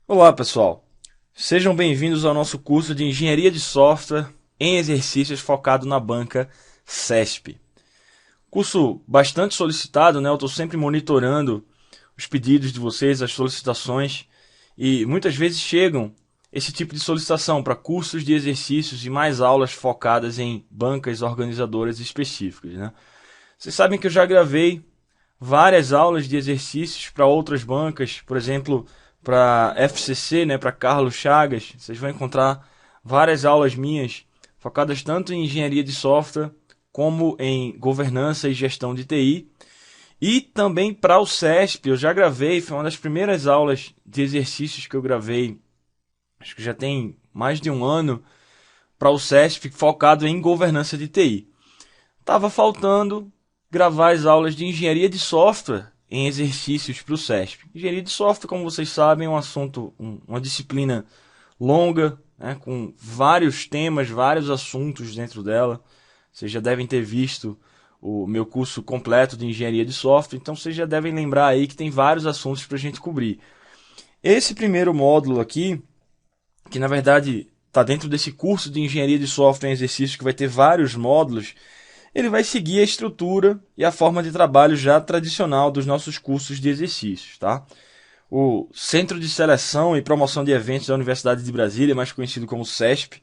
Olá, pessoal. Sejam bem-vindos ao nosso curso de Engenharia de Software em Exercícios focado na banca CESP. Curso bastante solicitado, né? Eu estou sempre monitorando os pedidos de vocês, as solicitações, e muitas vezes chegam esse tipo de solicitação para cursos de exercícios e mais aulas focadas em bancas organizadoras específicas, né? Vocês sabem que eu já gravei várias aulas de exercícios para outras bancas, por exemplo, para FCC, né, para Carlos Chagas. Vocês vão encontrar várias aulas minhas focadas tanto em engenharia de software como em governança e gestão de TI. E também para o CESP, eu já gravei, foi uma das primeiras aulas de exercícios que eu gravei, acho que já tem mais de um ano, para o CESP focado em governança de TI. Tava faltando gravar as aulas de engenharia de software em exercícios para o CESP. Engenharia de software, como vocês sabem, é um assunto, uma disciplina longa, né, com vários temas, vários assuntos dentro dela. Vocês já devem ter visto o meu curso completo de engenharia de software, então vocês já devem lembrar aí que tem vários assuntos para a gente cobrir. Esse primeiro módulo aqui, que na verdade está dentro desse curso de engenharia de software em exercícios que vai ter vários módulos, ele vai seguir a estrutura e a forma de trabalho já tradicional dos nossos cursos de exercícios, tá? O Centro de Seleção e Promoção de Eventos da Universidade de Brasília, mais conhecido como CESP,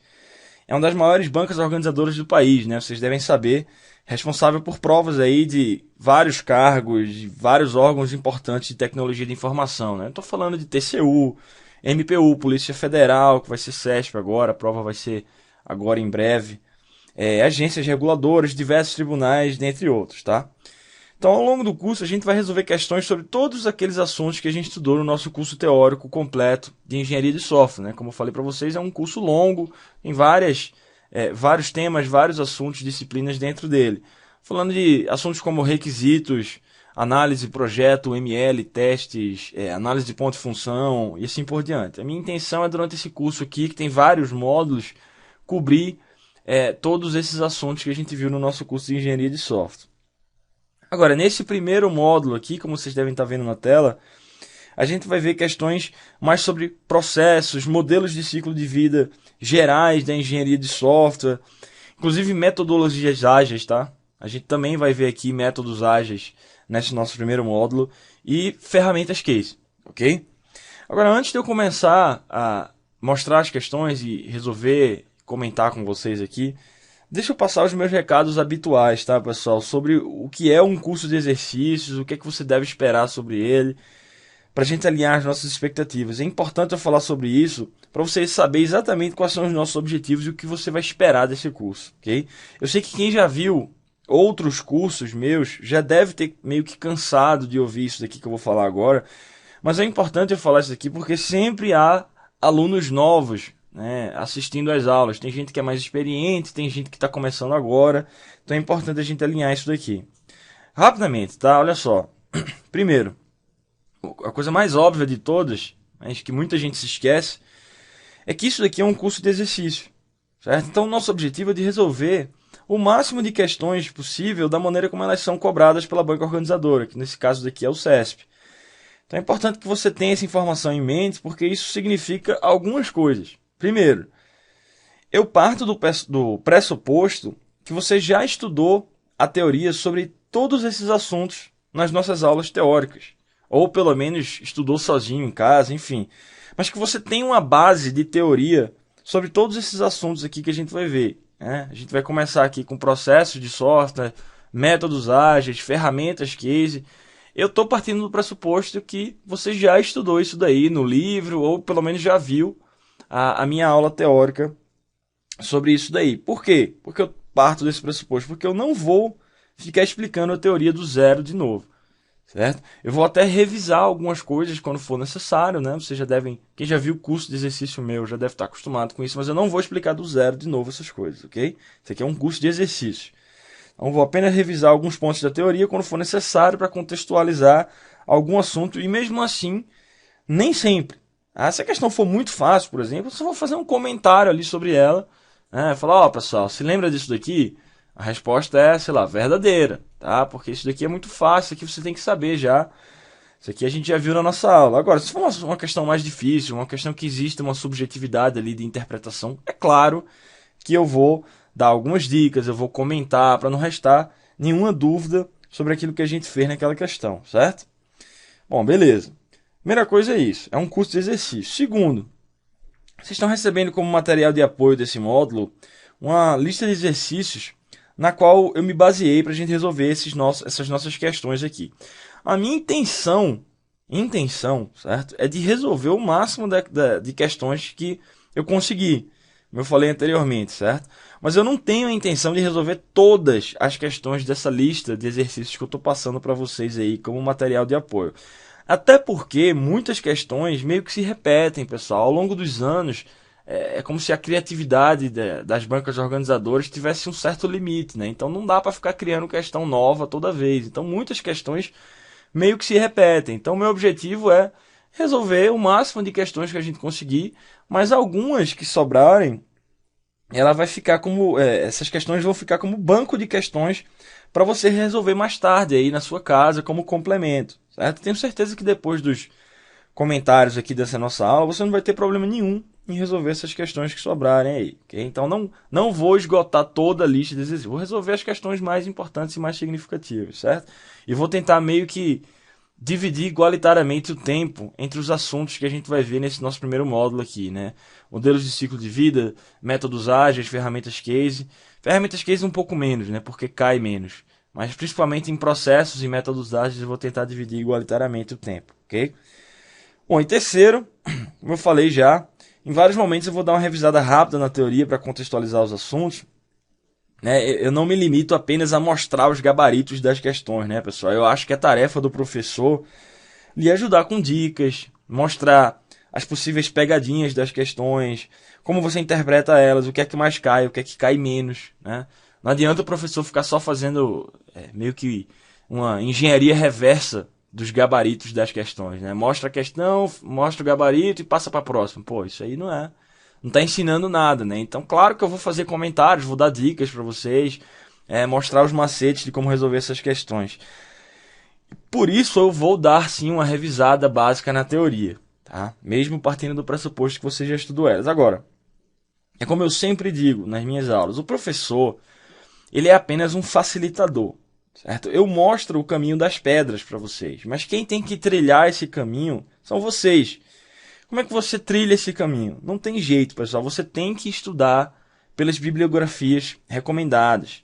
é uma das maiores bancas organizadoras do país, né? Vocês devem saber, responsável por provas aí de vários cargos, de vários órgãos importantes de tecnologia de informação, né? Estou falando de TCU, MPU, Polícia Federal, que vai ser CESP agora, a prova vai ser agora em breve, agências reguladoras, diversos tribunais, dentre outros, tá? Então, ao longo do curso, a gente vai resolver questões sobre todos aqueles assuntos que a gente estudou no nosso curso teórico completo de engenharia de software, né? Como eu falei para vocês, é um curso longo, tem vários temas, vários assuntos, disciplinas dentro dele. Falando de assuntos como requisitos, análise, projeto, ML, testes, análise de ponto e função e assim por diante. A minha intenção é, durante esse curso aqui, que tem vários módulos, cobrir todos esses assuntos que a gente viu no nosso curso de engenharia de software. Agora, nesse primeiro módulo aqui, como vocês devem estar vendo na tela, a gente vai ver questões mais sobre processos, modelos de ciclo de vida gerais da engenharia de software, inclusive metodologias ágeis, tá? A gente também vai ver aqui métodos ágeis nesse nosso primeiro módulo e ferramentas case, ok? Agora, antes de eu começar a mostrar as questões e resolver comentar com vocês aqui, deixa eu passar os meus recados habituais, tá, pessoal? Sobre o que é um curso de exercícios, o que é que você deve esperar sobre ele, para a gente alinhar as nossas expectativas. É importante eu falar sobre isso para você saber exatamente quais são os nossos objetivos e o que você vai esperar desse curso, ok? Eu sei que quem já viu outros cursos meus já deve ter meio que cansado de ouvir isso daqui que eu vou falar agora, mas é importante eu falar isso aqui porque sempre há alunos novos, né, assistindo às aulas. Tem gente que é mais experiente, tem gente que está começando agora. Então é importante a gente alinhar isso daqui. Rapidamente, tá? Olha só. Primeiro, a coisa mais óbvia de todas, mas que muita gente se esquece, é que isso daqui é um curso de exercício, certo? Então, o nosso objetivo é de resolver o máximo de questões possível da maneira como elas são cobradas pela banca organizadora, que nesse caso daqui é o CESP. Então é importante que você tenha essa informação em mente, porque isso significa algumas coisas. Primeiro, eu parto do pressuposto que você já estudou a teoria sobre todos esses assuntos nas nossas aulas teóricas. Ou pelo menos estudou sozinho em casa, enfim. Mas que você tem uma base de teoria sobre todos esses assuntos aqui que a gente vai ver, né? A gente vai começar aqui com processos de software, métodos ágeis, ferramentas case. Eu estou partindo do pressuposto que você já estudou isso daí no livro, ou pelo menos já viu a minha aula teórica sobre isso daí. Por quê? Porque eu parto desse pressuposto. Porque eu não vou ficar explicando a teoria do zero de novo. Certo? Eu vou até revisar algumas coisas quando for necessário, né? Vocês já devem, quem já viu o curso de exercício meu já deve estar acostumado com isso, mas eu não vou explicar do zero de novo essas coisas, ok? Isso aqui é um curso de exercícios. Então vou apenas revisar alguns pontos da teoria quando for necessário para contextualizar algum assunto e mesmo assim, nem sempre. Se a questão for muito fácil, por exemplo, eu só vou fazer um comentário ali sobre ela, né? Falar, ó, pessoal, se lembra disso daqui? A resposta é, sei lá, verdadeira, tá? Porque isso daqui é muito fácil, aqui você tem que saber já. Isso aqui a gente já viu na nossa aula. Agora, se for uma questão mais difícil, uma questão que existe uma subjetividade ali de interpretação, é claro que eu vou dar algumas dicas, eu vou comentar para não restar nenhuma dúvida sobre aquilo que a gente fez naquela questão, certo? Bom, beleza. Primeira coisa é isso, é um curso de exercício. Segundo, vocês estão recebendo como material de apoio desse módulo uma lista de exercícios na qual eu me baseei para a gente resolver essas nossas questões aqui. A minha intenção, certo, é de resolver o máximo de questões que eu consegui, como eu falei anteriormente, certo? Mas eu não tenho a intenção de resolver todas as questões dessa lista de exercícios que eu estou passando para vocês aí como material de apoio. Até porque muitas questões meio que se repetem, pessoal. Ao longo dos anos, é como se a criatividade das bancas organizadoras tivesse um certo limite, né? Então não dá para ficar criando questão nova toda vez. Então muitas questões meio que se repetem. Então meu objetivo é resolver o máximo de questões que a gente conseguir, mas algumas que sobrarem, ela vai ficar como essas questões vão ficar como banco de questões para você resolver mais tarde aí na sua casa como complemento, certo? Tenho certeza que depois dos comentários aqui dessa nossa aula você não vai ter problema nenhum em resolver essas questões que sobrarem aí, ok? Então não vou esgotar toda a lista de exercícios, vou resolver as questões mais importantes e mais significativas, certo? E vou tentar meio que dividir igualitariamente o tempo entre os assuntos que a gente vai ver nesse nosso primeiro módulo aqui, né? Modelos de ciclo de vida, métodos ágeis, ferramentas case. Ferramentas case um pouco menos, né? Porque cai menos. Mas principalmente em processos e métodos ágeis eu vou tentar dividir igualitariamente o tempo, ok? Bom, em terceiro, como eu falei já, em vários momentos eu vou dar uma revisada rápida na teoria para contextualizar os assuntos. Né? Eu não me limito apenas a mostrar os gabaritos das questões, né, pessoal? Eu acho que é tarefa do professor lhe ajudar com dicas, mostrar as possíveis pegadinhas das questões, como você interpreta elas, o que é que mais cai, o que é que cai menos, né? Não adianta o professor ficar só fazendo meio que uma engenharia reversa dos gabaritos das questões, né? Mostra a questão, mostra o gabarito e passa para a próxima. Pô, isso aí não está ensinando nada, né? Então, claro que eu vou fazer comentários, vou dar dicas para vocês, mostrar os macetes de como resolver essas questões. Por isso, eu vou dar sim uma revisada básica na teoria, tá? Mesmo partindo do pressuposto que você já estudou elas. Agora, é como eu sempre digo nas minhas aulas, o professor, ele é apenas um facilitador, certo? Eu mostro o caminho das pedras para vocês, mas quem tem que trilhar esse caminho são vocês. Como é que você trilha esse caminho? Não tem jeito, pessoal. Você tem que estudar pelas bibliografias recomendadas.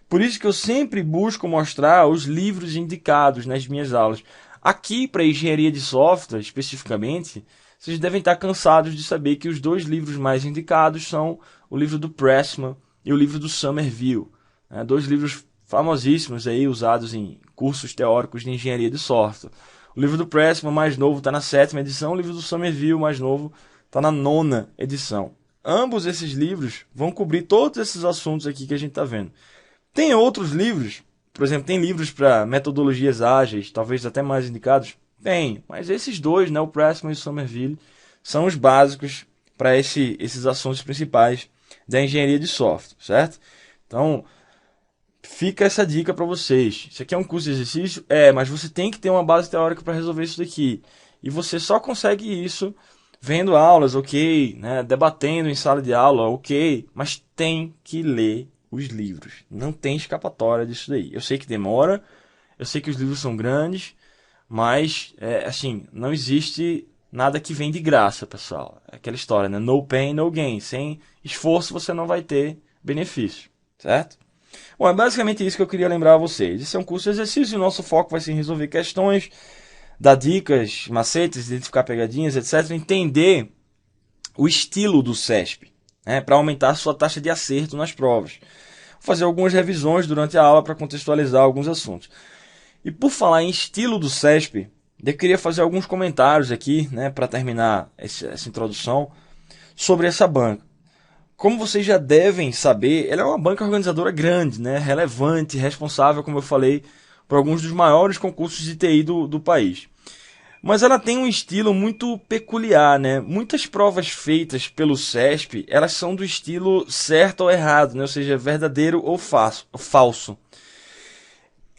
Por isso que eu sempre busco mostrar os livros indicados nas minhas aulas. Aqui, para engenharia de software, especificamente, vocês devem estar cansados de saber que os dois livros mais indicados são o livro do Pressman e o livro do Somerville. Dois livros famosíssimos aí, usados em cursos teóricos de engenharia de software. O livro do Pressman, mais novo, está na 7ª edição. O livro do Somerville, mais novo, está na 9ª edição. Ambos esses livros vão cobrir todos esses assuntos aqui que a gente está vendo. Tem outros livros, por exemplo, tem livros para metodologias ágeis, talvez até mais indicados? Tem, mas esses dois, né, o Pressman e o Somerville, são os básicos para esses assuntos principais da engenharia de software, certo? Então, fica essa dica para vocês. Isso aqui é um curso de exercício? Mas você tem que ter uma base teórica para resolver isso daqui. E você só consegue isso vendo aulas, ok, né? Debatendo em sala de aula, ok, mas tem que ler os livros. Não tem escapatória disso daí. Eu sei que demora, eu sei que os livros são grandes, mas, assim, não existe nada que vem de graça, pessoal. É aquela história, né? No pain, no gain. Sem esforço você não vai ter benefício, certo? Bom, é basicamente isso que eu queria lembrar a vocês. Esse é um curso de exercício e o nosso foco vai ser em resolver questões, dar dicas, macetes, identificar pegadinhas, etc. Entender o estilo do CESP, né, para aumentar a sua taxa de acerto nas provas. Vou fazer algumas revisões durante a aula para contextualizar alguns assuntos. E por falar em estilo do CESP, eu queria fazer alguns comentários aqui, né, para terminar essa introdução, sobre essa banca. Como vocês já devem saber, ela é uma banca organizadora grande, né, relevante, responsável, como eu falei, por alguns dos maiores concursos de TI do país. Mas ela tem um estilo muito peculiar, né? Muitas provas feitas pelo CESP, elas são do estilo certo ou errado, né? Ou seja, verdadeiro ou falso.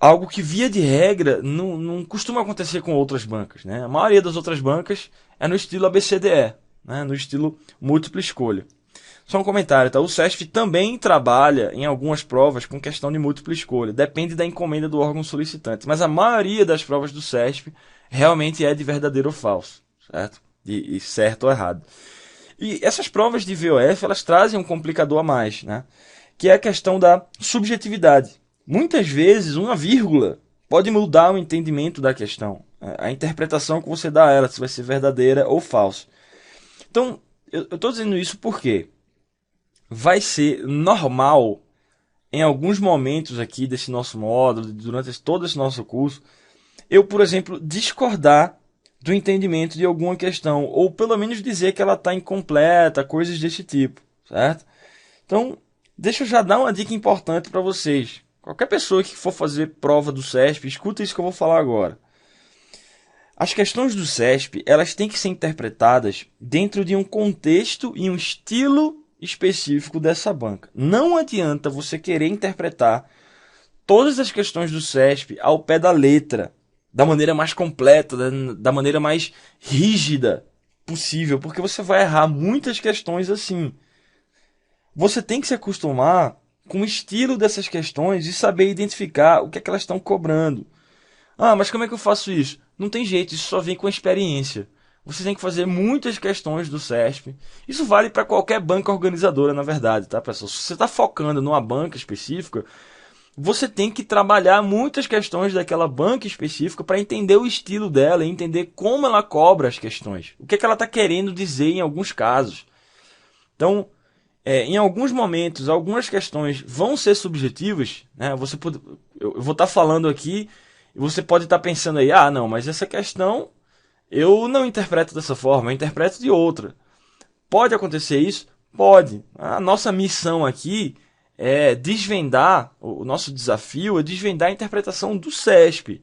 algo que, via de regra, não costuma acontecer com outras bancas, né? A maioria das outras bancas é no estilo ABCDE, né? No estilo múltipla escolha. Só um comentário, tá? O CESP também trabalha em algumas provas com questão de múltipla escolha. Depende da encomenda do órgão solicitante. Mas a maioria das provas do CESP realmente é de verdadeiro ou falso, certo? E certo ou errado. E essas provas de VOF, elas trazem um complicador a mais, né? Que é a questão da subjetividade. Muitas vezes, uma vírgula pode mudar o entendimento da questão, a interpretação que você dá a ela, se vai ser verdadeira ou falsa. Então, eu estou dizendo isso porque vai ser normal, em alguns momentos aqui desse nosso módulo, durante todo esse nosso curso, eu, por exemplo, discordar do entendimento de alguma questão, ou pelo menos dizer que ela está incompleta, coisas desse tipo, certo? Então, deixa eu já dar uma dica importante para vocês. Qualquer pessoa que for fazer prova do CESP, escuta isso que eu vou falar agora. As questões do CESP, elas têm que ser interpretadas dentro de um contexto e um estilo específico dessa banca. Não adianta você querer interpretar todas as questões do CESP ao pé da letra, da maneira mais completa, da maneira mais rígida possível, porque você vai errar muitas questões assim. Você tem que se acostumar com o estilo dessas questões e saber identificar o que é que elas estão cobrando. Ah, mas como é que eu faço isso? Não tem jeito, isso só vem com a experiência. Você tem que fazer muitas questões do CESP. Isso vale para qualquer banca organizadora, na verdade, tá, pessoal? Se você está focando numa banca específica, você tem que trabalhar muitas questões daquela banca específica para entender o estilo dela e entender como ela cobra as questões. O que é que ela está querendo dizer em alguns casos. Então, em alguns momentos, algumas questões vão ser subjetivas, né? Eu vou estar falando aqui e você pode estar pensando aí, ah, não, mas essa questão eu não interpreto dessa forma, eu interpreto de outra. Pode acontecer isso? Pode. A nossa missão aqui é desvendar, o nosso desafio é desvendar a interpretação do CESP.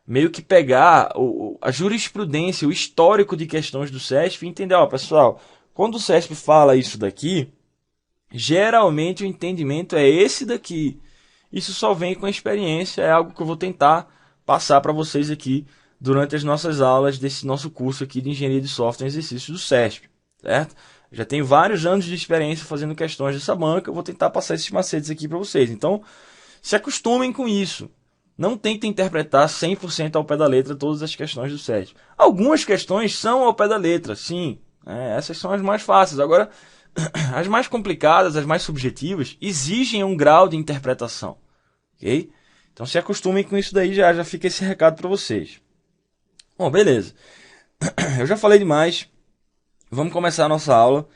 Meio que pegar a jurisprudência, o histórico de questões do CESP e entender, ó, pessoal, quando o CESP fala isso daqui, geralmente o entendimento é esse daqui. Isso só vem com a experiência, é algo que eu vou tentar passar para vocês aqui durante as nossas aulas desse nosso curso aqui de Engenharia de Software e Exercícios do CESP, certo? Já tenho vários anos de experiência fazendo questões dessa banca, eu vou tentar passar esses macetes aqui para vocês. Então, se acostumem com isso. Não tentem interpretar 100% ao pé da letra todas as questões do CESP. Algumas questões são ao pé da letra, sim. Essas são as mais fáceis. Agora, as mais complicadas, as mais subjetivas, exigem um grau de interpretação. Ok? Então se acostumem com isso daí, já fica esse recado para vocês. Bom, beleza. Eu já falei demais. Vamos começar a nossa aula.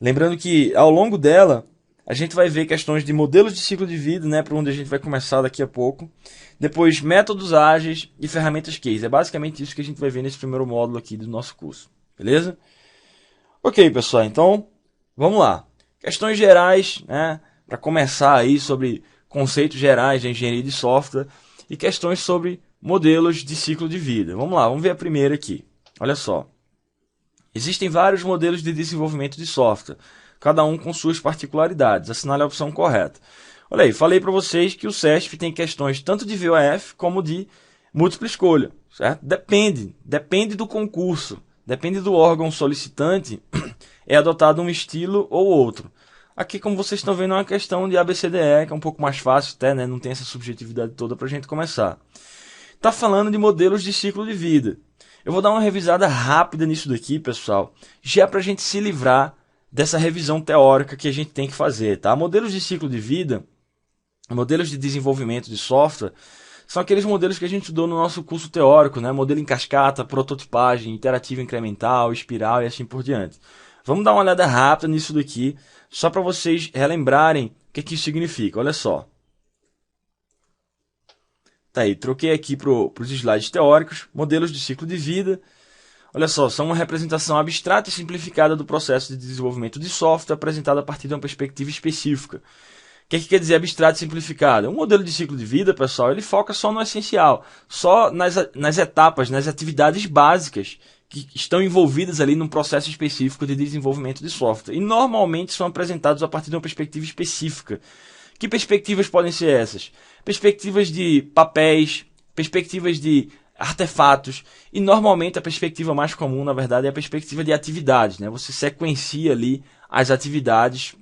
Lembrando que ao longo dela, a gente vai ver questões de modelos de ciclo de vida, né, para onde a gente vai começar daqui a pouco. Depois, métodos ágeis e ferramentas case. É basicamente isso que a gente vai ver nesse primeiro módulo aqui do nosso curso. Beleza? Ok, pessoal. Então, vamos lá. Questões gerais, né, para começar aí sobre conceitos gerais de engenharia de software e questões sobre modelos de ciclo de vida. Vamos lá, vamos ver a primeira aqui. Olha só. Existem vários modelos de desenvolvimento de software, cada um com suas particularidades. Assinale a opção correta. Olha aí, falei para vocês que o CESP tem questões tanto de VOF como de múltipla escolha, certo? Depende do concurso, depende do órgão solicitante, é adotado um estilo ou outro. Aqui, como vocês estão vendo, é uma questão de ABCDE, que é um pouco mais fácil até, né? Não tem essa subjetividade toda para a gente começar. Está falando de modelos de ciclo de vida. Eu vou dar uma revisada rápida nisso daqui, pessoal, já para a gente se livrar dessa revisão teórica que a gente tem que fazer, tá? Modelos de ciclo de vida, modelos de desenvolvimento de software, são aqueles modelos que a gente estudou no nosso curso teórico, né? Modelo em cascata, prototipagem, iterativa incremental, espiral e assim por diante. Vamos dar uma olhada rápida nisso daqui, só para vocês relembrarem o que isso significa. Olha só. Tá aí, troquei aqui para os slides teóricos, modelos de ciclo de vida. Olha só, são uma representação abstrata e simplificada do processo de desenvolvimento de software apresentada a partir de uma perspectiva específica. O que quer dizer abstrato e simplificado? Um modelo de ciclo de vida, pessoal, ele foca só no essencial, só nas etapas, nas atividades básicas que estão envolvidas ali num processo específico de desenvolvimento de software. E normalmente são apresentados a partir de uma perspectiva específica, Que perspectivas podem ser essas? Perspectivas de papéis, perspectivas de artefatos, e normalmente a perspectiva mais comum, na verdade, é a perspectiva de atividades, né? Você sequencia ali as atividades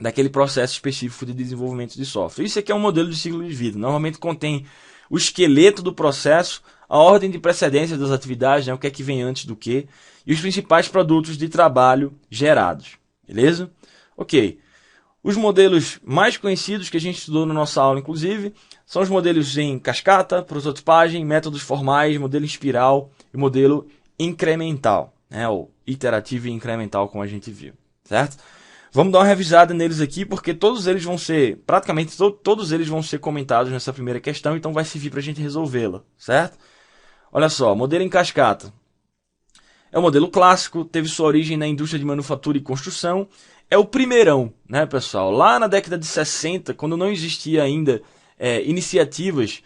daquele processo específico de desenvolvimento de software. Isso aqui é um modelo de ciclo de vida. Normalmente contém o esqueleto do processo, a ordem de precedência das atividades, né? O que é que vem antes do que, e os principais produtos de trabalho gerados. Beleza? Ok. Os modelos mais conhecidos que a gente estudou na nossa aula, inclusive, são os modelos em cascata, prototipagem, métodos formais, modelo em espiral e modelo incremental, né? Ou iterativo e incremental, como a gente viu, certo? Vamos dar uma revisada neles aqui, porque todos eles vão ser, praticamente todos eles vão ser comentados nessa primeira questão, então vai servir para a gente resolvê-la, certo? Olha só, modelo em cascata. É um modelo clássico, teve sua origem na indústria de manufatura e construção. É o primeirão, né, pessoal? Lá na década de 60, quando não existia ainda iniciativas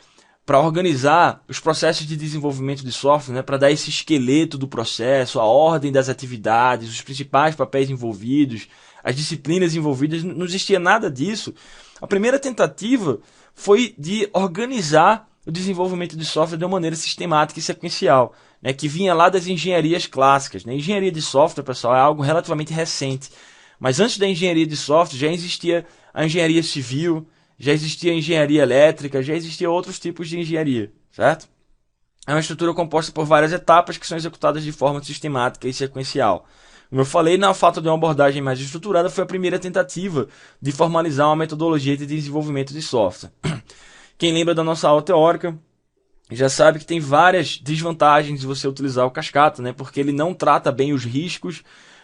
para organizar os processos de desenvolvimento de software, né, para dar esse esqueleto do processo, a ordem das atividades, os principais papéis envolvidos, as disciplinas envolvidas, não existia nada disso. A primeira tentativa foi de organizar o desenvolvimento de software de uma maneira sistemática e sequencial, né, que vinha lá das engenharias clássicas, né? Engenharia de software, pessoal, é algo relativamente recente. Mas antes da engenharia de software já existia a engenharia civil, já existia a engenharia elétrica, já existiam outros tipos de engenharia, certo? É uma estrutura composta por várias etapas que são executadas de forma sistemática e sequencial. Como eu falei, na falta de uma abordagem mais estruturada, foi a primeira tentativa de formalizar uma metodologia de desenvolvimento de software. Quem lembra da nossa aula teórica já sabe que tem várias desvantagens de você utilizar o cascata, né? Porque ele não trata bem os riscos,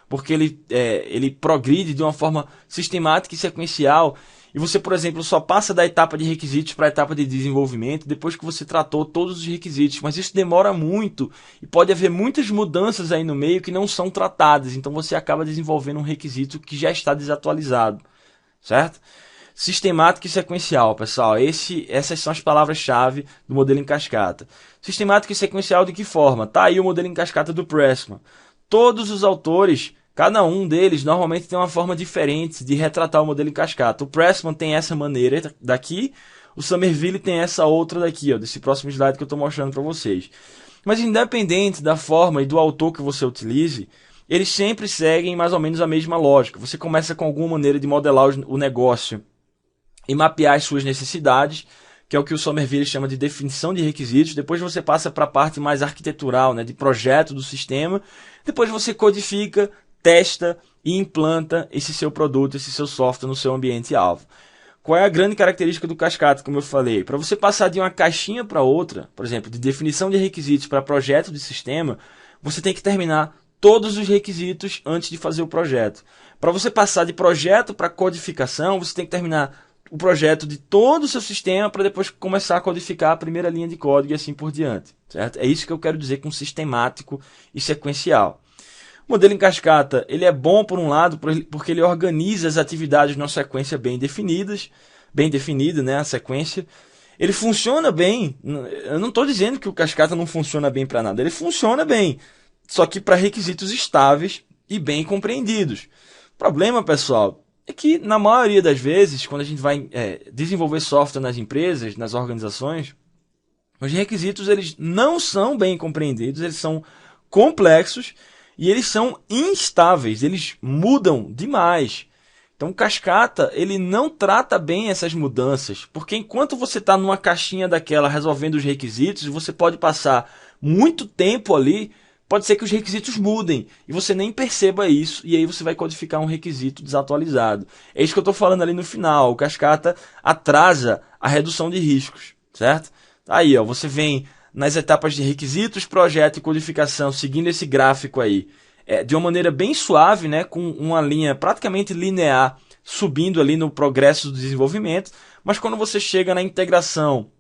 porque ele progride de uma forma sistemática e sequencial, e você, por exemplo, só passa da etapa de requisitos para a etapa de desenvolvimento depois que você tratou todos os requisitos, mas isso demora muito e pode haver muitas mudanças aí no meio que não são tratadas, então você acaba desenvolvendo um requisito que já está desatualizado, certo? Sistemático e sequencial, pessoal. Essas são as palavras-chave do modelo em cascata. Sistemático e sequencial de que forma? Tá aí o modelo em cascata do Pressman. Todos os autores, cada um deles, normalmente tem uma forma diferente de retratar o modelo em cascata. O Pressman tem essa maneira daqui, o Somerville tem essa outra daqui, ó, desse próximo slide que eu estou mostrando para vocês. Mas independente da forma e do autor que você utilize, eles sempre seguem mais ou menos a mesma lógica. Você começa com alguma maneira de modelar o negócio e mapear as suas necessidades, que é o que o Somerville chama de definição de requisitos. Depois você passa para a parte mais arquitetural, né, de projeto do sistema. Depois você codifica, testa e implanta esse seu produto, esse seu software no seu ambiente-alvo. Qual é a grande característica do cascata, como eu falei? Para você passar de uma caixinha para outra, por exemplo, de definição de requisitos para projeto de sistema, você tem que terminar todos os requisitos antes de fazer o projeto. Para você passar de projeto para codificação, você tem que terminar o projeto de todo o seu sistema para depois começar a codificar a primeira linha de código e assim por diante, certo? É isso que eu quero dizer com sistemático e sequencial. O modelo em cascata, ele é bom por um lado porque ele organiza as atividades numa sequência bem definida, né, a sequência. Ele funciona bem, eu não estou dizendo que o cascata não funciona bem para nada, ele funciona bem, só que para requisitos estáveis e bem compreendidos. O problema, pessoal, é que na maioria das vezes, quando a gente vai desenvolver software nas empresas, nas organizações, os requisitos eles não são bem compreendidos, eles são complexos e eles são instáveis, eles mudam demais. Então o cascata ele não trata bem essas mudanças, porque enquanto você está numa caixinha daquela resolvendo os requisitos, você pode passar muito tempo ali. Pode ser que os requisitos mudem e você nem perceba isso e aí você vai codificar um requisito desatualizado. É isso que eu estou falando ali no final. O cascata atrasa a redução de riscos, certo? Aí, ó, você vem nas etapas de requisitos, projeto e codificação, seguindo esse gráfico aí, de uma maneira bem suave, né, com uma linha praticamente linear, subindo ali no progresso do desenvolvimento. Mas quando você chega na integração,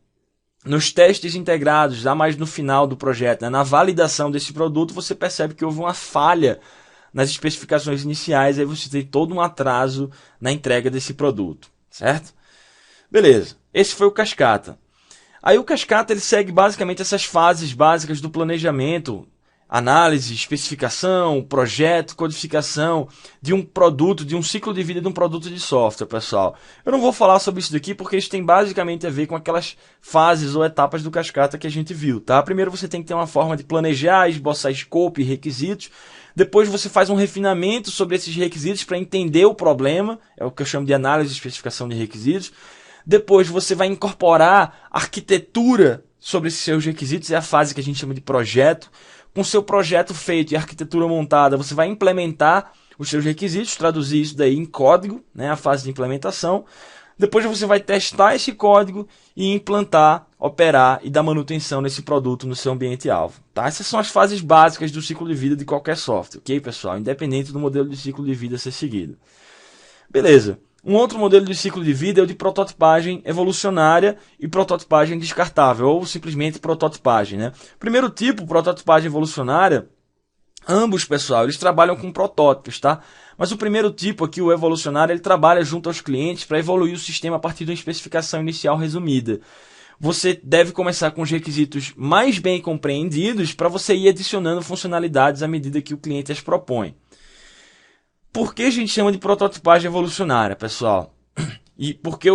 nos testes integrados, já mais no final do projeto, né, na validação desse produto, você percebe que houve uma falha nas especificações iniciais, aí você tem todo um atraso na entrega desse produto, certo? Beleza, esse foi o cascata. Aí o cascata ele segue basicamente essas fases básicas do planejamento análise, especificação, projeto, codificação de um produto, de um ciclo de vida de um produto de software, pessoal. Eu não vou falar sobre isso daqui porque isso tem basicamente a ver com aquelas fases ou etapas do cascata que a gente viu, tá? Primeiro você tem que ter uma forma de planejar, esboçar scope e requisitos. Depois você faz um refinamento sobre esses requisitos para entender o problema, é o que eu chamo de análise e especificação de requisitos. Depois você vai incorporar arquitetura sobre esses seus requisitos, é a fase que a gente chama de projeto. Com seu projeto feito e arquitetura montada, você vai implementar os seus requisitos, traduzir isso daí em código, né, a fase de implementação. Depois você vai testar esse código e implantar, operar e dar manutenção nesse produto no seu ambiente-alvo. Tá? Essas são as fases básicas do ciclo de vida de qualquer software, ok, pessoal? Independente do modelo de ciclo de vida a ser seguido. Beleza. Um outro modelo de ciclo de vida é o de prototipagem evolucionária e prototipagem descartável, ou simplesmente prototipagem, né? Primeiro tipo, prototipagem evolucionária, ambos, pessoal, eles trabalham com protótipos, tá? Mas o primeiro tipo aqui, o evolucionário, ele trabalha junto aos clientes para evoluir o sistema a partir de uma especificação inicial resumida. Você deve começar com os requisitos mais bem compreendidos para você ir adicionando funcionalidades à medida que o cliente as propõe. Por que a gente chama de prototipagem evolucionária, pessoal? E por que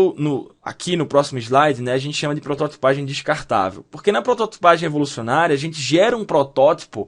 aqui no próximo slide, né, a gente chama de prototipagem descartável? Porque na prototipagem evolucionária a gente gera um protótipo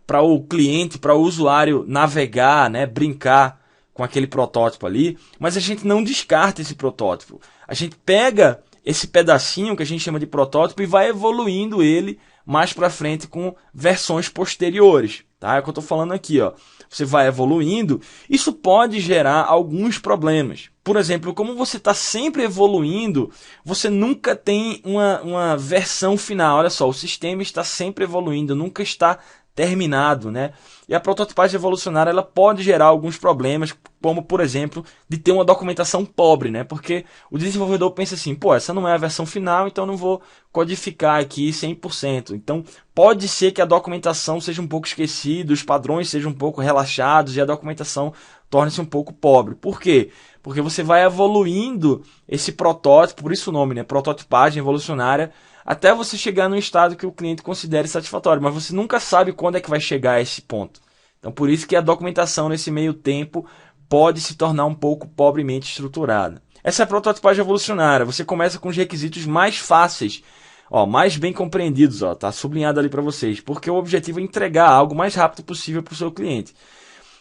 para o cliente, para o usuário navegar, né, brincar com aquele protótipo ali, mas a gente não descarta esse protótipo. A gente pega esse pedacinho que a gente chama de protótipo e vai evoluindo ele mais para frente com versões posteriores. Tá? É o que eu estou falando aqui, ó. Você vai evoluindo, isso pode gerar alguns problemas. Por exemplo, como você está sempre evoluindo, você nunca tem uma versão final. Olha só, o sistema está sempre evoluindo, nunca está terminado, né? E a prototipagem evolucionária ela pode gerar alguns problemas, como por exemplo, de ter uma documentação pobre, né? Porque o desenvolvedor pensa assim, pô, essa não é a versão final, então eu não vou codificar aqui 100%. Então, pode ser que a documentação seja um pouco esquecida, os padrões sejam um pouco relaxados e a documentação torne-se um pouco pobre. Por quê? Porque você vai evoluindo esse protótipo, por isso o nome, né? Prototipagem evolucionária, até você chegar num estado que o cliente considere satisfatório, mas você nunca sabe quando é que vai chegar a esse ponto. Então, por isso que a documentação nesse meio tempo pode se tornar um pouco pobremente estruturada. Essa é a prototipagem evolucionária. Você começa com os requisitos mais fáceis, ó, mais bem compreendidos, ó, tá sublinhado ali para vocês, porque o objetivo é entregar algo o mais rápido possível para o seu cliente.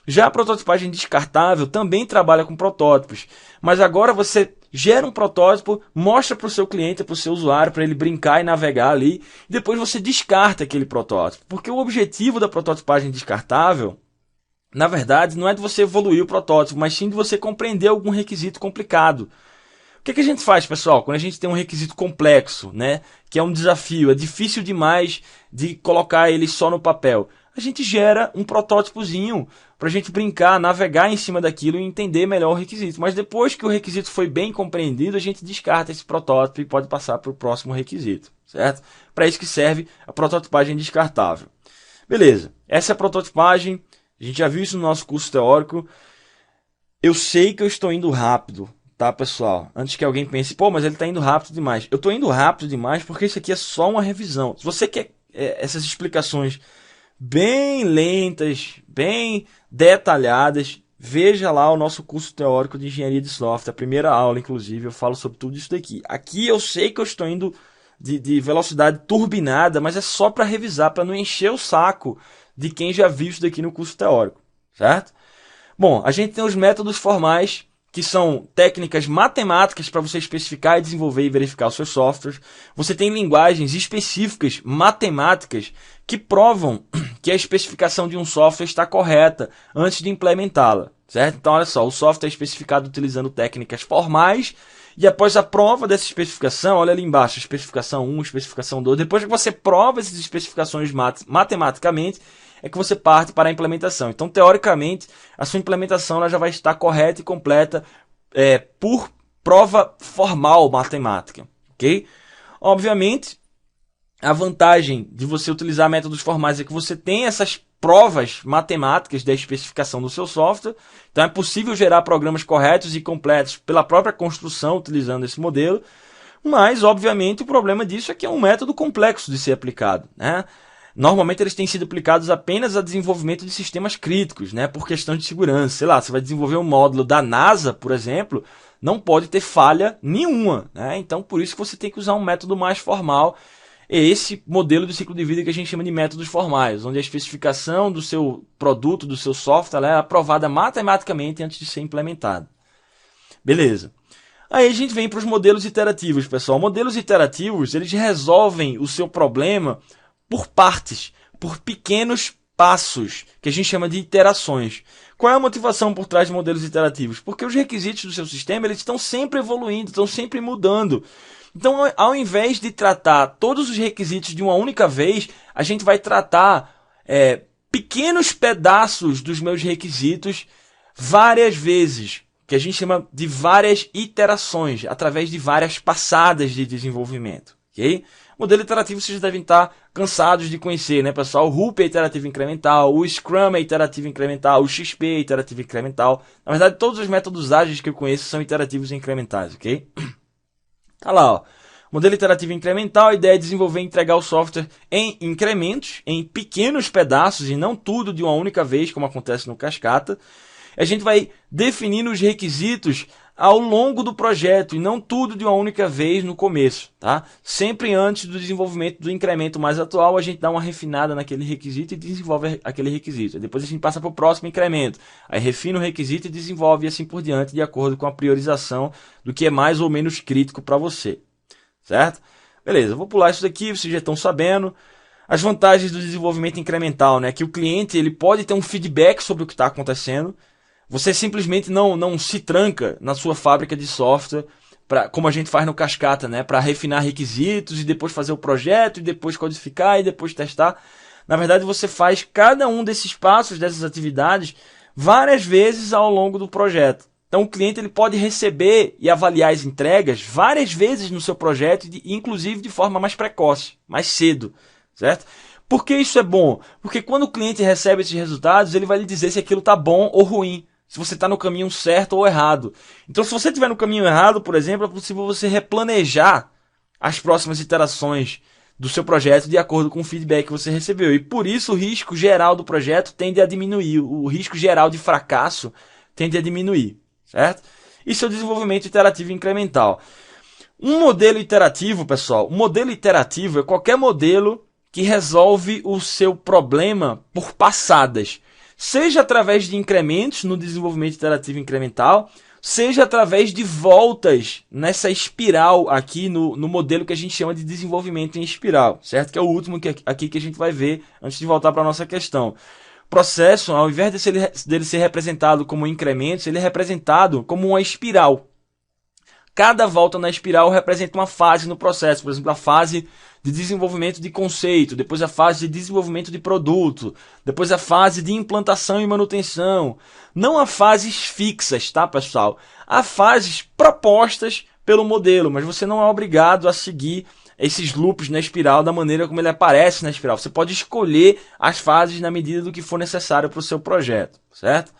Já a prototipagem descartável também trabalha com protótipos, mas agora você gera um protótipo, mostra para o seu cliente, para o seu usuário, para ele brincar e navegar ali, e depois você descarta aquele protótipo. Porque o objetivo da prototipagem descartável, na verdade, não é de você evoluir o protótipo, mas sim de você compreender algum requisito complicado. O que a gente faz, pessoal, quando a gente tem um requisito complexo, né, que é um desafio, é difícil demais de colocar ele só no papel? A gente gera um protótipozinho para a gente brincar, navegar em cima daquilo e entender melhor o requisito. Mas depois que o requisito foi bem compreendido, a gente descarta esse protótipo e pode passar para o próximo requisito, certo? Para isso que serve a prototipagem descartável. Beleza, essa é a prototipagem, a gente já viu isso no nosso curso teórico. Eu sei que eu estou indo rápido, tá, pessoal? Antes que alguém pense, pô, mas ele está indo rápido demais. Eu estou indo rápido demais porque isso aqui é só uma revisão. Se você quer essas explicações bem lentas, bem detalhadas, veja lá o nosso curso teórico de engenharia de software, a primeira aula, inclusive, eu falo sobre tudo isso daqui. Aqui eu sei que eu estou indo de velocidade turbinada, mas é só para revisar, para não encher o saco de quem já viu isso daqui no curso teórico, certo? Bom, a gente tem os métodos formais, que são técnicas matemáticas para você especificar, desenvolver e verificar os seus softwares. Você tem linguagens específicas, matemáticas, que provam que a especificação de um software está correta antes de implementá-la, certo? Então, olha só, o software é especificado utilizando técnicas formais e após a prova dessa especificação, olha ali embaixo, especificação 1, especificação 2, depois que você prova essas especificações matematicamente, é que você parte para a implementação. Então, teoricamente, a sua implementação ela já vai estar correta e completa por prova formal matemática, ok? Obviamente, a vantagem de você utilizar métodos formais é que você tem essas provas matemáticas da especificação do seu software. Então, é possível gerar programas corretos e completos pela própria construção utilizando esse modelo. Mas, obviamente, o problema disso é que é um método complexo de ser aplicado, né? Normalmente eles têm sido aplicados apenas a desenvolvimento de sistemas críticos, né, por questão de segurança. Sei lá, você vai desenvolver um módulo da NASA, por exemplo, não pode ter falha nenhuma, né? Então por isso que você tem que usar um método mais formal. É esse modelo de ciclo de vida que a gente chama de métodos formais, onde a especificação do seu produto, do seu software, ela é aprovada matematicamente antes de ser implementada. Beleza. Aí a gente vem para os modelos iterativos, pessoal. Modelos iterativos, eles resolvem o seu problema por partes, por pequenos passos, que a gente chama de iterações. Qual é a motivação por trás de modelos iterativos? Porque os requisitos do seu sistema, eles estão sempre evoluindo, estão sempre mudando. Então, ao invés de tratar todos os requisitos de uma única vez, a gente vai tratar pequenos pedaços dos meus requisitos várias vezes, que a gente chama de várias iterações, através de várias passadas de desenvolvimento. Okay? Modelo iterativo vocês devem estar cansados de conhecer, né, pessoal? O Hoop é iterativo incremental, o Scrum é iterativo incremental, o XP é iterativo incremental. Na verdade, todos os métodos ágeis que eu conheço são iterativos incrementais, ok? Tá lá, ó. Modelo iterativo incremental, a ideia é desenvolver e entregar o software em incrementos, em pequenos pedaços e não tudo de uma única vez, como acontece no Cascata. A gente vai definindo os requisitos ao longo do projeto e não tudo de uma única vez no começo, tá? Sempre antes do desenvolvimento do incremento mais atual, a gente dá uma refinada naquele requisito e desenvolve aquele requisito. Depois a gente passa para o próximo incremento, aí refina o requisito e desenvolve e assim por diante, de acordo com a priorização do que é mais ou menos crítico para você, certo? Beleza, eu vou pular isso daqui, vocês já estão sabendo. As vantagens do desenvolvimento incremental, né? Que o cliente ele pode ter um feedback sobre o que está acontecendo. Você simplesmente não se tranca na sua fábrica de software, como a gente faz no Cascata, né? Para refinar requisitos e depois fazer o projeto, e depois codificar e depois testar. Na verdade, você faz cada um desses passos, dessas atividades, várias vezes ao longo do projeto. Então o cliente ele pode receber e avaliar as entregas várias vezes no seu projeto, inclusive de forma mais precoce, mais cedo, certo? Por que isso é bom? Porque quando o cliente recebe esses resultados, ele vai lhe dizer se aquilo está bom ou ruim, se você está no caminho certo ou errado. Então se você estiver no caminho errado, por exemplo, é possível você replanejar as próximas iterações do seu projeto de acordo com o feedback que você recebeu. E por isso o risco geral do projeto tende a diminuir, o risco geral de fracasso tende a diminuir. Certo? Isso é o desenvolvimento iterativo incremental. Um modelo iterativo, pessoal, um modelo iterativo é qualquer modelo que resolve o seu problema por passadas. Seja através de incrementos no desenvolvimento iterativo incremental, seja através de voltas nessa espiral aqui no modelo que a gente chama de desenvolvimento em espiral. Certo? Que é o último aqui que a gente vai ver antes de voltar para a nossa questão. Processo, ao invés dele ser representado como incrementos, ele é representado como uma espiral. Cada volta na espiral representa uma fase no processo. Por exemplo, a fase de desenvolvimento de conceito, depois a fase de desenvolvimento de produto, depois a fase de implantação e manutenção. Não há fases fixas, tá, pessoal? Há fases propostas pelo modelo, mas você não é obrigado a seguir esses loops na espiral da maneira como ele aparece na espiral. Você pode escolher as fases na medida do que for necessário para o seu projeto, certo?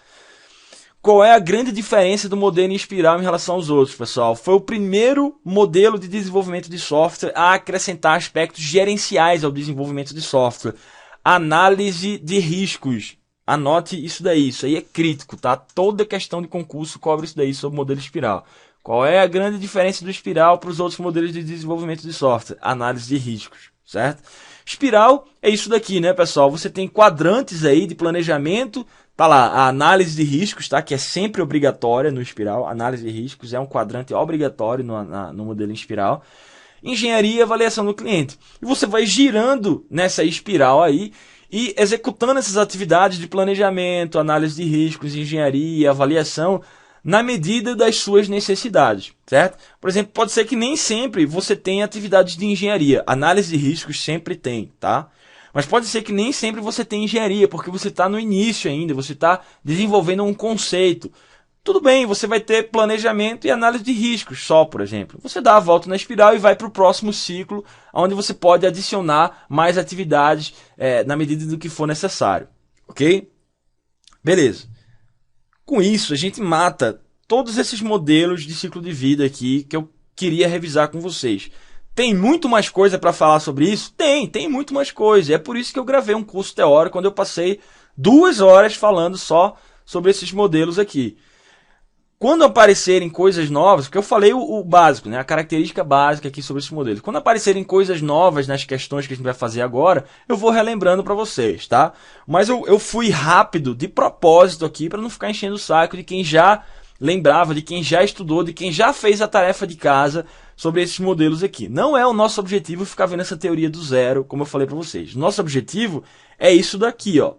Qual é a grande diferença do modelo em espiral em relação aos outros, pessoal? Foi o primeiro modelo de desenvolvimento de software a acrescentar aspectos gerenciais ao desenvolvimento de software. Análise de riscos. Anote isso daí, isso aí é crítico, tá? Toda questão de concurso cobre isso daí sobre o modelo espiral. Qual é a grande diferença do espiral para os outros modelos de desenvolvimento de software? Análise de riscos, certo? Espiral é isso daqui, né, pessoal? Você tem quadrantes aí de planejamento, tá lá, a análise de riscos, tá? Que é sempre obrigatória no espiral. Análise de riscos é um quadrante obrigatório no modelo em espiral. Engenharia e avaliação do cliente. E você vai girando nessa espiral aí e executando essas atividades de planejamento, análise de riscos, engenharia, avaliação, na medida das suas necessidades, certo? Por exemplo, pode ser que nem sempre você tenha atividades de engenharia. Análise de riscos sempre tem, tá? Mas pode ser que nem sempre você tenha engenharia, porque você está no início ainda, você está desenvolvendo um conceito. Tudo bem, você vai ter planejamento e análise de riscos só, por exemplo. Você dá a volta na espiral e vai para o próximo ciclo, onde você pode adicionar mais atividades na medida do que for necessário, ok? Beleza. Com isso, a gente mata todos esses modelos de ciclo de vida aqui que eu queria revisar com vocês. Tem muito mais coisa para falar sobre isso? Tem muito mais coisa. É por isso que eu gravei um curso teórico onde eu passei 2 horas falando só sobre esses modelos aqui. Quando aparecerem coisas novas, porque eu falei o básico, né, a característica básica aqui sobre esses modelos. Quando aparecerem coisas novas nas questões que a gente vai fazer agora, eu vou relembrando para vocês, tá? Mas eu fui rápido de propósito aqui para não ficar enchendo o saco de quem já lembrava, de quem já estudou, de quem já fez a tarefa de casa sobre esses modelos aqui. Não é o nosso objetivo ficar vendo essa teoria do zero, como eu falei para vocês. Nosso objetivo é isso daqui, ó.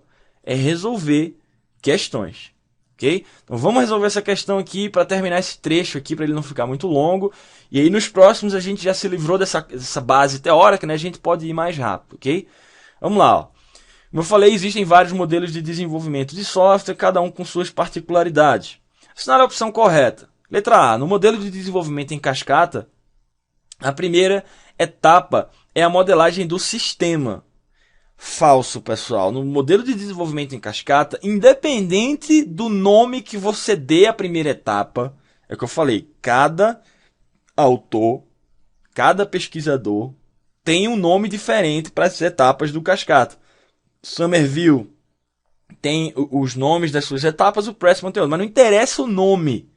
É resolver questões. Ok? Então vamos resolver essa questão aqui para terminar esse trecho aqui, para ele não ficar muito longo. E aí nos próximos a gente já se livrou dessa base teórica, né? A gente pode ir mais rápido, ok? Vamos lá, ó. Como eu falei, existem vários modelos de desenvolvimento de software, cada um com suas particularidades. Assinar a opção correta. Letra A. No modelo de desenvolvimento em cascata, a primeira etapa é a modelagem do sistema. Falso, pessoal. No modelo de desenvolvimento em cascata, independente do nome que você dê à primeira etapa, é o que eu falei, cada autor, cada pesquisador tem um nome diferente para as etapas do cascata. Somerville tem os nomes das suas etapas, o Pressman tem outro, mas não interessa o nome.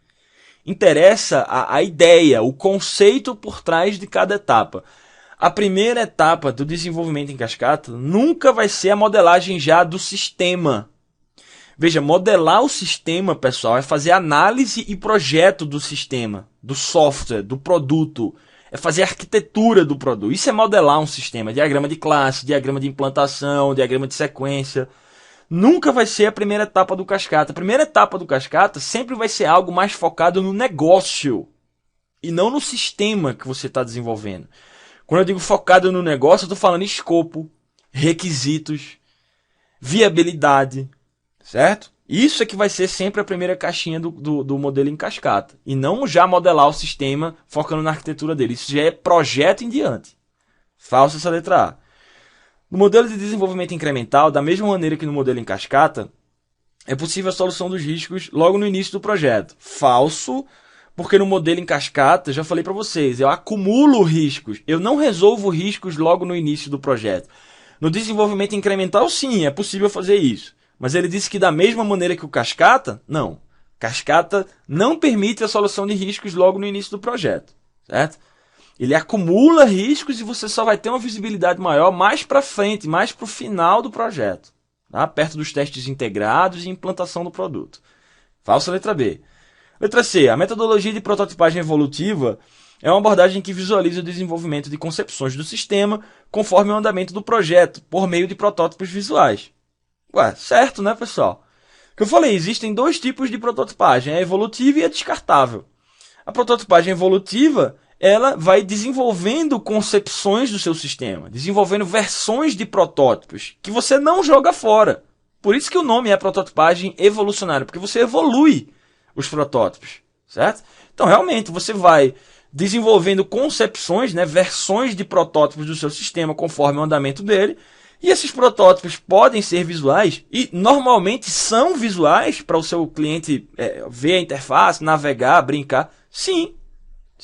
Interessa a ideia, o conceito por trás de cada etapa. A primeira etapa do desenvolvimento em cascata nunca vai ser a modelagem já do sistema. Veja, modelar o sistema, pessoal, é fazer análise e projeto do sistema, do software, do produto. É fazer arquitetura do produto. Isso é modelar um sistema. Diagrama de classe, diagrama de implantação, diagrama de sequência. Nunca vai ser a primeira etapa do cascata. A primeira etapa do cascata sempre vai ser algo mais focado no negócio e não no sistema que você está desenvolvendo. Quando eu digo focado no negócio, eu estou falando escopo, requisitos, viabilidade, certo? Isso é que vai ser sempre a primeira caixinha do modelo em cascata. E não já modelar o sistema focando na arquitetura dele. Isso já é projeto em diante. Falsa essa letra A. No modelo de desenvolvimento incremental, da mesma maneira que no modelo em cascata, é possível a solução dos riscos logo no início do projeto. Falso, porque no modelo em cascata, já falei para vocês, eu acumulo riscos. Eu não resolvo riscos logo no início do projeto. No desenvolvimento incremental, sim, é possível fazer isso. Mas ele disse que da mesma maneira que o cascata, não. Cascata não permite a solução de riscos logo no início do projeto, certo? Ele acumula riscos e você só vai ter uma visibilidade maior mais para frente, mais para o final do projeto, tá? Perto dos testes integrados e implantação do produto. Falsa letra B. Letra C. A metodologia de prototipagem evolutiva é uma abordagem que visualiza o desenvolvimento de concepções do sistema conforme o andamento do projeto, por meio de protótipos visuais. Ué, certo, né, pessoal? Que eu falei, existem 2 tipos de prototipagem, a evolutiva e a descartável. A prototipagem evolutiva, ela vai desenvolvendo concepções do seu sistema, desenvolvendo versões de protótipos que você não joga fora. Por isso que o nome é prototipagem evolucionária, porque você evolui os protótipos, certo? Então, realmente, você vai desenvolvendo concepções, né, versões de protótipos do seu sistema conforme o andamento dele, e esses protótipos podem ser visuais, e normalmente são visuais para o seu cliente ver a interface, navegar, brincar. Sim,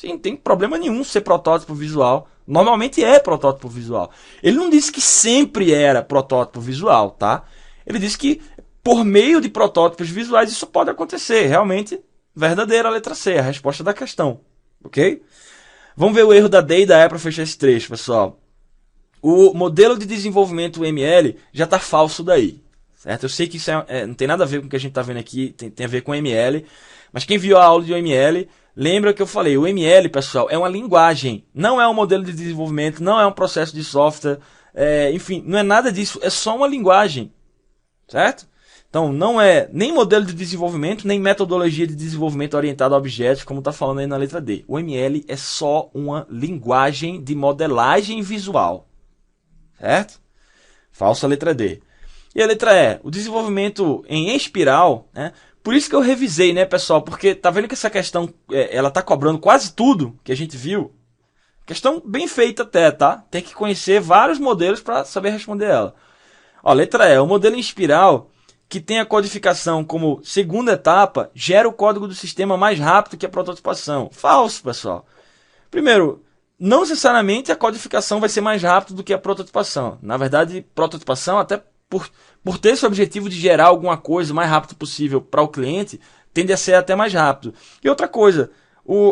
não tem problema nenhum ser protótipo visual. Normalmente é protótipo visual. Ele não disse que sempre era protótipo visual, tá? Ele disse que por meio de protótipos visuais isso pode acontecer. Realmente, verdadeira a letra C, a resposta da questão. Ok? Vamos ver o erro da D e da E para fechar esse trecho, pessoal. O modelo de desenvolvimento ML já está falso daí. Certo? Eu sei que isso não tem nada a ver com o que a gente está vendo aqui, tem a ver com ML. Mas quem viu a aula de ML, lembra que eu falei, o ML, pessoal, é uma linguagem. Não é um modelo de desenvolvimento, não é um processo de software. Enfim, não é nada disso, é só uma linguagem. Certo? Então, não é nem modelo de desenvolvimento, nem metodologia de desenvolvimento orientada a objetos, como está falando aí na letra D. O ML é só uma linguagem de modelagem visual. Certo? Falsa letra D. E a letra E, o desenvolvimento em espiral, né? Por isso que eu revisei, né, pessoal? Porque tá vendo que essa questão, ela tá cobrando quase tudo que a gente viu. Questão bem feita até, tá? Tem que conhecer vários modelos para saber responder ela. Ó, letra E, o modelo em espiral que tem a codificação como segunda etapa gera o código do sistema mais rápido que a prototipação. Falso, pessoal. Primeiro, não necessariamente a codificação vai ser mais rápida do que a prototipação. Na verdade, prototipação, até por ter esse objetivo de gerar alguma coisa o mais rápido possível para o cliente, tende a ser até mais rápido. E outra coisa,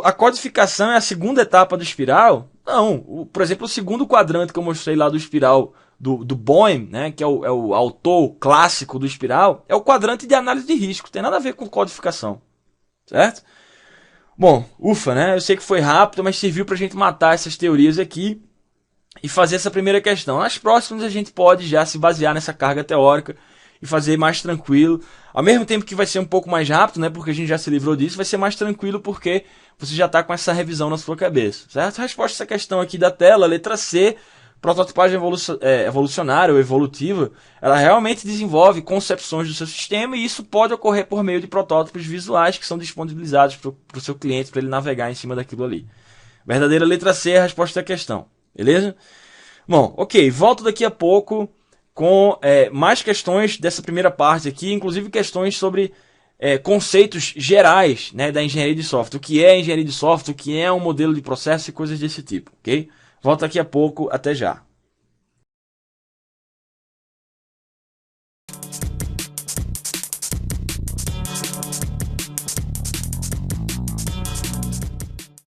a codificação é a segunda etapa do espiral? Não. Por exemplo, o segundo quadrante que eu mostrei lá do espiral do Boehm, né, que é o autor clássico do espiral, é o quadrante de análise de risco. Tem nada a ver com codificação. Certo? Bom, ufa, né? Eu sei que foi rápido, mas serviu para a gente matar essas teorias aqui e fazer essa primeira questão. Nas próximas a gente pode já se basear nessa carga teórica e fazer mais tranquilo. Ao mesmo tempo que vai ser um pouco mais rápido, né? Porque a gente já se livrou disso, vai ser mais tranquilo porque você já está com essa revisão na sua cabeça, certo? A resposta a essa questão aqui da tela, letra C, prototipagem evolucionária ou evolutiva, ela realmente desenvolve concepções do seu sistema e isso pode ocorrer por meio de protótipos visuais que são disponibilizados para o seu cliente, para ele navegar em cima daquilo ali. Verdadeira letra C é a resposta da questão, beleza? Bom, ok, volto daqui a pouco com mais questões dessa primeira parte aqui, inclusive questões sobre conceitos gerais, né, da engenharia de software. O que é engenharia de software, o que é um modelo de processo e coisas desse tipo, ok? Volto daqui a pouco, até já.